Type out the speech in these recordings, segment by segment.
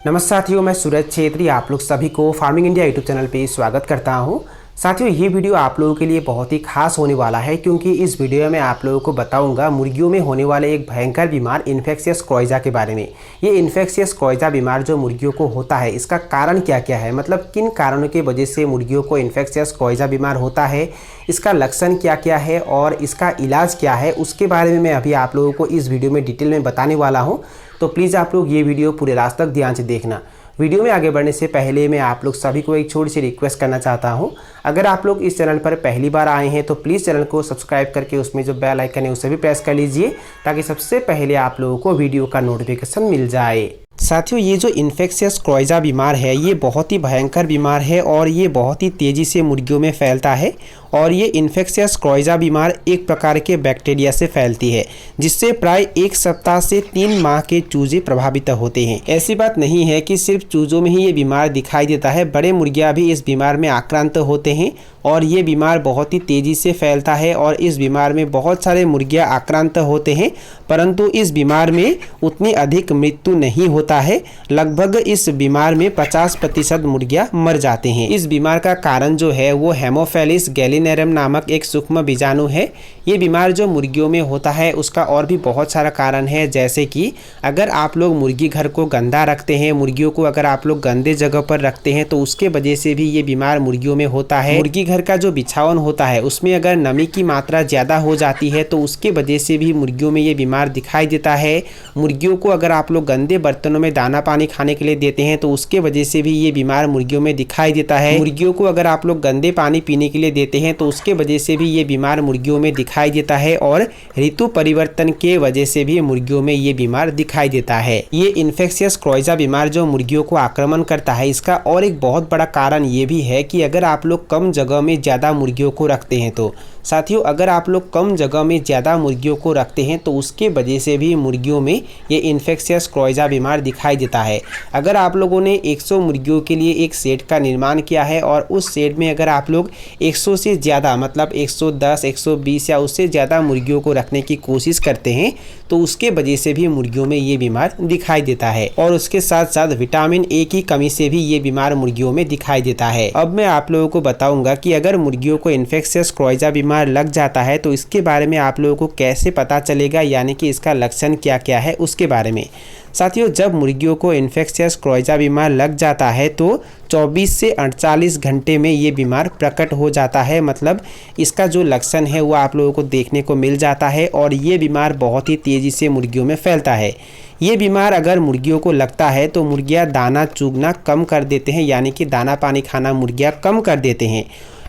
नमस्कार साथियों, मैं सूरज छेत्री आप लोग सभी को फार्मिंग इंडिया यूट्यूब चैनल पे स्वागत करता हूं। साथियों, ये वीडियो आप लोगों के लिए बहुत ही खास होने वाला है क्योंकि इस वीडियो में आप लोगों को बताऊंगा मुर्गियों में होने वाले एक भयंकर बीमार इन्फेक्शियस कोइजा के बारे में। ये इन्फेक्शियस कोइजा बीमार जो मुर्गियों को होता है, इसका कारण क्या क्या है, मतलब किन कारणों की वजह से मुर्गियों को इन्फेक्शियस कोइजा बीमार होता है, इसका लक्षण क्या क्या है और इसका इलाज क्या है, उसके बारे में मैं अभी आप लोगों को इस वीडियो में डिटेल में बताने वाला हूँ। तो प्लीज़ आप लोग ये वीडियो पूरे रात तक ध्यान से देखना। वीडियो में आगे बढ़ने से पहले मैं आप लोग सभी को एक छोटी सी रिक्वेस्ट करना चाहता हूं। अगर आप लोग इस चैनल पर पहली बार आए हैं तो प्लीज़ चैनल को सब्सक्राइब करके उसमें जो बेल आइकन है उसे भी प्रेस कर लीजिए ताकि सबसे पहले आप लोगों को वीडियो का नोटिफिकेशन मिल जाए। साथियों, ये जो इन्फेक्शियस कोइजा बीमार है ये बहुत ही भयंकर बीमार है और ये बहुत ही तेज़ी से मुर्गियों में फैलता है। और ये इन्फेक्शियस कोइजा बीमार एक प्रकार के बैक्टीरिया से फैलती है जिससे प्राय 1 सप्ताह से 3 माह के चूजे प्रभावित होते हैं। ऐसी बात नहीं है कि सिर्फ चूजों में ही ये बीमार दिखाई देता है, बड़े मुर्गियाँ भी इस बीमार में आक्रांत होते हैं और ये बीमार बहुत ही तेज़ी से फैलता है और इस बीमार में बहुत सारे मुर्गियाँ आक्रांत होते हैं, परंतु इस बीमार में उतनी अधिक मृत्यु नहीं होता है। लगभग इस बीमार में 50% मुर्गियाँ मर जाते हैं। इस बीमार का कारण जो है वो हेमोफिलस गैलिनेरम नामक एक सूक्ष्म बीजाणु है। ये बीमार जो मुर्गियों में होता है उसका और भी बहुत सारा कारण है, जैसे कि अगर आप लोग मुर्गी घर को गंदा रखते हैं, मुर्गियों को अगर आप लोग गंदे जगह पर रखते हैं तो उसके वजह से भी ये बीमार मुर्गियों में होता है। मुर्गी घर का जो बिछावन होता है उसमें अगर नमी की मात्रा ज़्यादा हो जाती है तो उसके वजह से भी मुर्गियों में ये बीमार दिखाई देता है। मुर्गियों को अगर आप लोग गंदे बर्तनों में दाना पानी खाने के लिए देते हैं तो उसके वजह से भी ये बीमार मुर्गियों में दिखाई देता है। मुर्गियों को अगर आप लोग गंदे पानी पीने के लिए देते हैं तो उसके वजह से भी ये बीमार मुर्गियों में दिखाई देता है और ऋतु परिवर्तन के वजह से भी मुर्गियों में ये बीमार दिखाई देता है। ये इन्फेक्शियस कोइजा बीमार जो मुर्गियों को आक्रमण करता है, इसका और एक बहुत बड़ा कारण ये भी है कि अगर आप लोग कम जगह में ज़्यादा मुर्गियों को रखते हैं तो साथियों, अगर आप लोग कम जगह में ज़्यादा मुर्गियों को रखते हैं तो उसके वजह से भी मुर्गियों में ये इन्फेक्शियस कोइजा बीमार दिखाई देता है। अगर आप लोगों ने 100 मुर्गियों के लिए एक शेड का निर्माण किया है और उस शेड में अगर आप लोग 100 से ज़्यादा मतलब 110, 120 या उससे ज़्यादा मुर्गियों को रखने की कोशिश करते हैं तो उसके वजह से भी मुर्गियों में ये बीमार दिखाई देता है और उसके साथ साथ विटामिन ए की कमी से भी ये बीमार मुर्गियों में दिखाई देता है। अब मैं आप लोगों को बताऊंगा कि अगर मुर्गियों को इन्फेक्शियस कोइजा बीमार लग जाता है तो इसके बारे में आप लोगों को कैसे पता चलेगा, यानी कि इसका लक्षण क्या क्या है उसके बारे में। साथियों, जब मुर्गियों को इन्फेक्शियस कोइजा बीमार लग जाता है तो 24 से 48 घंटे में ये बीमार प्रकट हो जाता है, मतलब इसका जो लक्षण है वो आप लोगों को देखने को मिल जाता है और ये बीमार बहुत ही तेज़ी से मुर्गियों में फैलता है। ये बीमार अगर मुर्गियों को लगता है तो मुर्गियाँ दाना चुगना कम कर देते हैं, यानी कि दाना पानी खाना मुर्गियाँ कम कर देते हैं।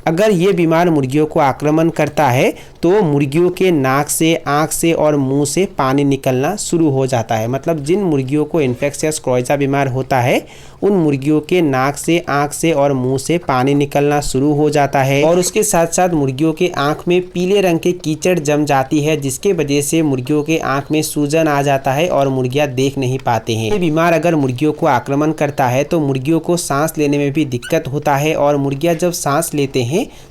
अगर ये बीमार मुर्गियों को आक्रमण करता है तो मुर्गियों के नाक से, आँख से और मुंह से पानी निकलना शुरू हो जाता है। मतलब जिन मुर्गियों को इन्फेक्शियस कोइजा बीमार होता है उन मुर्गियों के नाक से, आँख से और मुंह से पानी निकलना शुरू हो जाता है और उसके साथ साथ मुर्गियों के आँख में पीले रंग के कीचड़ जम जाती है जिसके वजह से मुर्गियों के आँख में सूजन आ जाता है और मुर्गियाँ देख नहीं पाते हैं। ये बीमार अगर मुर्गियों को आक्रमण करता है तो मुर्गियों को सांस लेने में भी दिक्कत होता है और मुर्गियाँ जब सांस लेते हैं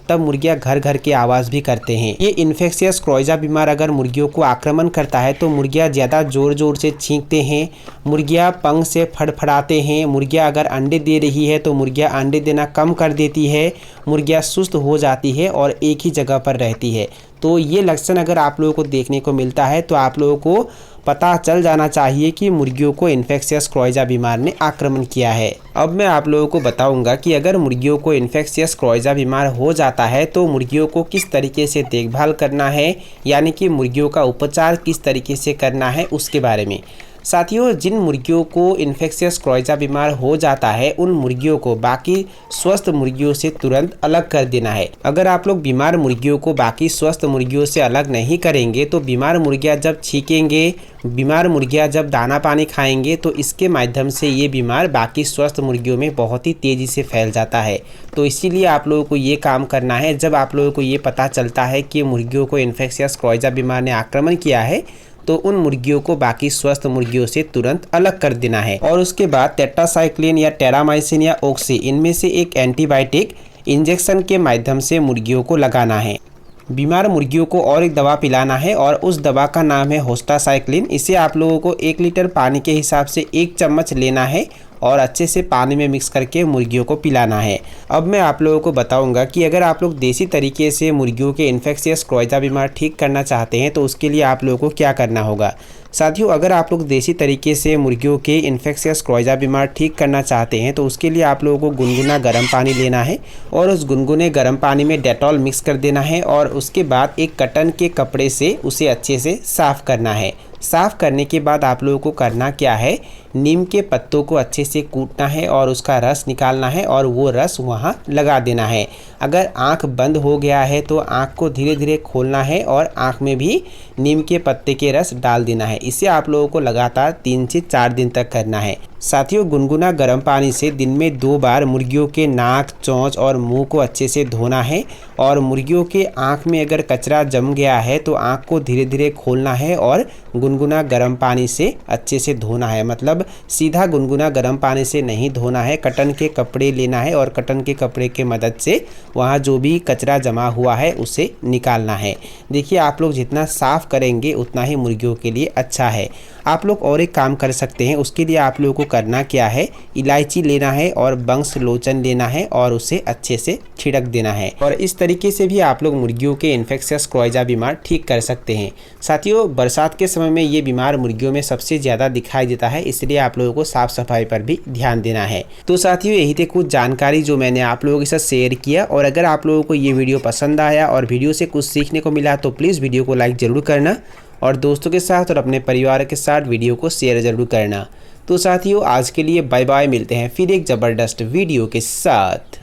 तब मुर्गियाँ घर घर की आवाज़ भी करते हैं। ये इन्फेक्शियस कोइजा बीमार अगर मुर्गियों को आक्रमण करता है तो मुर्गियाँ ज़्यादा जोर जोर से छींकते हैं, मुर्गियाँ पंख से फड़फड़ाते हैं, मुर्गियाँ अगर अंडे दे रही है तो मुर्गियाँ अंडे देना कम कर देती है, मुर्गियाँ सुस्त हो जाती है और एक ही जगह पर रहती है। तो ये लक्षण अगर आप लोगों को देखने को मिलता है तो आप लोगों को पता चल जाना चाहिए कि मुर्गियों को इन्फेक्शियस कोइजा बीमार ने आक्रमण किया है। अब मैं आप लोगों को बताऊंगा कि अगर मुर्गियों को इन्फेक्शियस कोइजा बीमार हो जाता है तो मुर्गियों को किस तरीके से देखभाल करना है, यानी कि मुर्गियों का उपचार किस तरीके से करना है उसके बारे में। साथियों, जिन मुर्गियों को इन्फेक्शियस कोइजा बीमार हो जाता है उन मुर्गियों को बाकी स्वस्थ मुर्गियों से तुरंत अलग कर देना है। अगर आप लोग बीमार मुर्गियों को बाकी स्वस्थ मुर्गियों से अलग नहीं करेंगे तो बीमार मुर्गियां जब छींकेंगे, बीमार मुर्गियां जब दाना पानी खाएंगे तो इसके माध्यम से ये बीमार बाकी स्वस्थ मुर्गियों में बहुत ही तेज़ी से फैल जाता है। तो इसीलिए आप लोगों को ये काम करना है, जब आप लोगों को ये पता चलता है कि मुर्गियों को इन्फेक्शियस कोइजा बीमार ने आक्रमण किया है तो उन मुर्गियों को बाकी स्वस्थ मुर्गियों से तुरंत अलग कर देना है और उसके बाद टेट्रासाइक्लिन या टेरामाइसिन या ऑक्सी इनमें से एक एंटीबायोटिक इंजेक्शन के माध्यम से मुर्गियों को लगाना है। बीमार मुर्गियों को और एक दवा पिलाना है और उस दवा का नाम है होस्टासाइक्लिन। इसे आप लोगों को 1 लीटर पानी के हिसाब से 1 चम्मच लेना है और अच्छे से पानी में मिक्स करके मुर्गियों को पिलाना है। अब मैं आप लोगों को बताऊंगा कि अगर आप लोग देसी तरीके से मुर्गियों के इन्फेक्शियस क्लोइजा बीमार ठीक करना चाहते हैं तो उसके लिए आप लोगों को क्या करना होगा। साथियों, अगर आप लोग देसी तरीके से मुर्गियों के इन्फेक्शियस क्लोइजा बीमार ठीक करना चाहते हैं तो उसके लिए आप लोगों को गुनगुना गर्म पानी लेना है और उस गुनगुने गर्म पानी में डेटॉल मिक्स कर देना है और उसके बाद एक कॉटन के कपड़े से उसे अच्छे से साफ़ करना है। साफ़ करने के बाद आप लोगों को करना क्या है, नीम के पत्तों को अच्छे से कूटना है और उसका रस निकालना है और वो रस वहाँ लगा देना है। अगर आँख बंद हो गया है तो आँख को धीरे धीरे खोलना है और आँख में भी नीम के पत्ते के रस डाल देना है। इसे आप लोगों को लगातार 3 से 4 दिन तक करना है। साथियों, गुनगुना गर्म पानी से दिन में 2 बार मुर्गियों के नाक, चोंच और मुंह को अच्छे से धोना है और मुर्गियों के आँख में अगर कचरा जम गया है तो आँख को धीरे धीरे खोलना है और गुनगुना गर्म पानी से अच्छे से धोना है। मतलब सीधा गुनगुना गर्म पानी से नहीं धोना है, कॉटन के कपड़े लेना है और कॉटन के कपड़े के मदद से वहाँ जो भी कचरा जमा हुआ है उसे निकालना है। देखिए, आप लोग जितना साफ़ करेंगे उतना ही मुर्गियों के लिए अच्छा है। आप लोग और एक काम कर सकते हैं, उसके लिए आप लोगों को करना क्या है, इलायची लेना है और बंश लोचन लेना है और उसे अच्छे से छिड़क देना है और इस तरीके से भी आप लोग मुर्गियों के इन्फेक्शियस क्लोइजा बीमार ठीक कर सकते हैं। साथियों, बरसात के समय में ये बीमार मुर्गियों में सबसे ज़्यादा दिखाई देता है, इसलिए आप लोगों को साफ़ सफाई पर भी ध्यान देना है। तो साथियों, यही थी कुछ जानकारी जो मैंने आप लोगों के साथ शेयर किया और अगर आप लोगों को ये वीडियो पसंद आया और वीडियो से कुछ सीखने को मिला तो प्लीज़ वीडियो को लाइक ज़रूर करना और दोस्तों के साथ और अपने परिवार के साथ वीडियो को शेयर ज़रूर करना। तो साथियों, आज के लिए बाय बाय, मिलते हैं फिर एक ज़बरदस्त वीडियो के साथ।